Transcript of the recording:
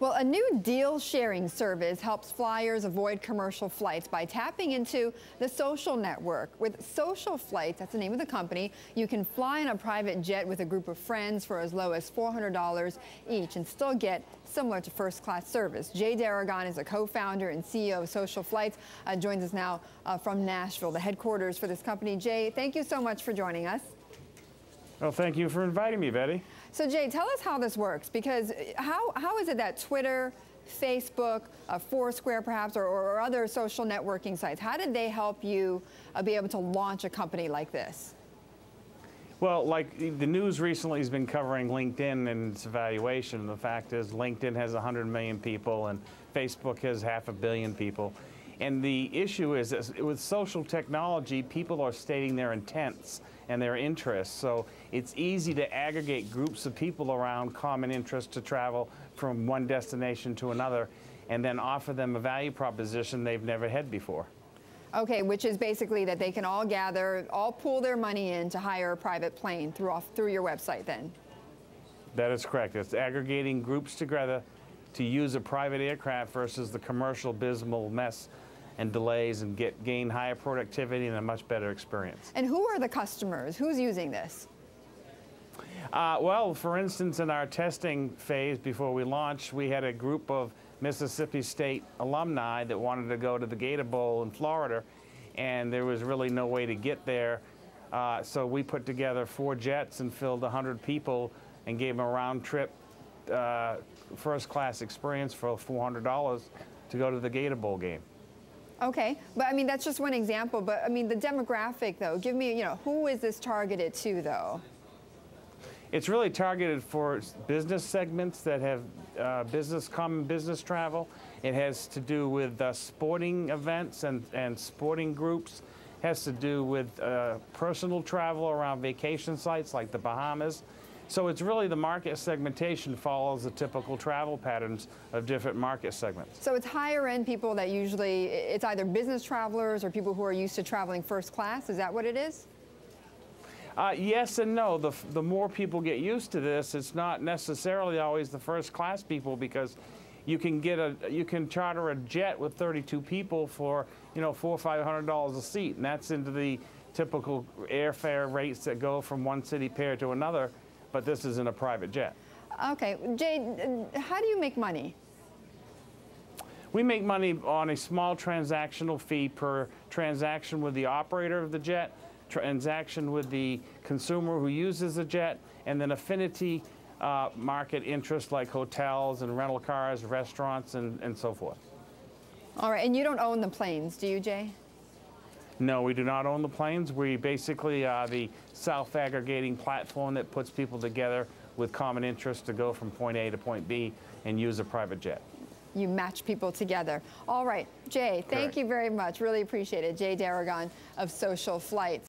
Well, a new deal-sharing service helps flyers avoid commercial flights by tapping into the social network. With Social Flights, that's the name of the company, you can fly in a private jet with a group of friends for as low as $400 each and still get similar to first-class service. Jay Darragon is a co-founder and CEO of Social Flights, joins us now from Nashville, the headquarters for this company. Jay, thank you so much for joining us. Well, thank you for inviting me, Betty. So Jay, tell us how this works, because how is it that Twitter, Facebook, Foursquare perhaps, or other social networking sites, how did they help you be able to launch a company like this? Well, like the news recently has been covering LinkedIn and its evaluation. The fact is LinkedIn has 100 million people and Facebook has 500 million people. And the issue is that with social technology, people are stating their intents and their interests. So it's easy to aggregate groups of people around common interests to travel from one destination to another and then offer them a value proposition they've never had before. Okay, which is basically that they can all gather, all pool their money in to hire a private plane through your website then. That is correct. It's aggregating groups together to use a private aircraft versus the commercial abysmal mess and delays and gain higher productivity and a much better experience. And who are the customers? Who's using this? Well, for instance, in our testing phase before we launched, we had a group of Mississippi State alumni that wanted to go to the Gator Bowl in Florida, and there was really no way to get there. So we put together 4 jets and filled 100 people and gave them a round-trip first-class experience for $400 to go to the Gator Bowl game. Okay, but I mean, that's just one example, but I mean, the demographic though, give me, who is this targeted to though? It's really targeted for business segments that have common business travel. It has to do with sporting events and sporting groups. It has to do with personal travel around vacation sites like the Bahamas. So it's really the market segmentation follows the typical travel patterns of different market segments. So it's higher end people that usually, it's either business travelers or people who are used to traveling first class, is that what it is? Yes and no. The more people get used to this, it's not necessarily always the first class people, because you can charter a jet with 32 people for $400 or $500 a seat, and that's into the typical airfare rates that go from one city pair to another. But this is in a private jet. Okay, Jay, how do you make money? We make money on a small transactional fee per transaction with the operator of the jet, transaction with the consumer who uses the jet, and then affinity market interest like hotels and rental cars, restaurants, and so forth. All right, and you don't own the planes, do you, Jay? No, we do not own the planes. We basically are the self-aggregating platform that puts people together with common interests to go from point A to point B and use a private jet. You match people together. All right, Jay, thank you very much. Really appreciate it. Jay Darragon of Social Flights.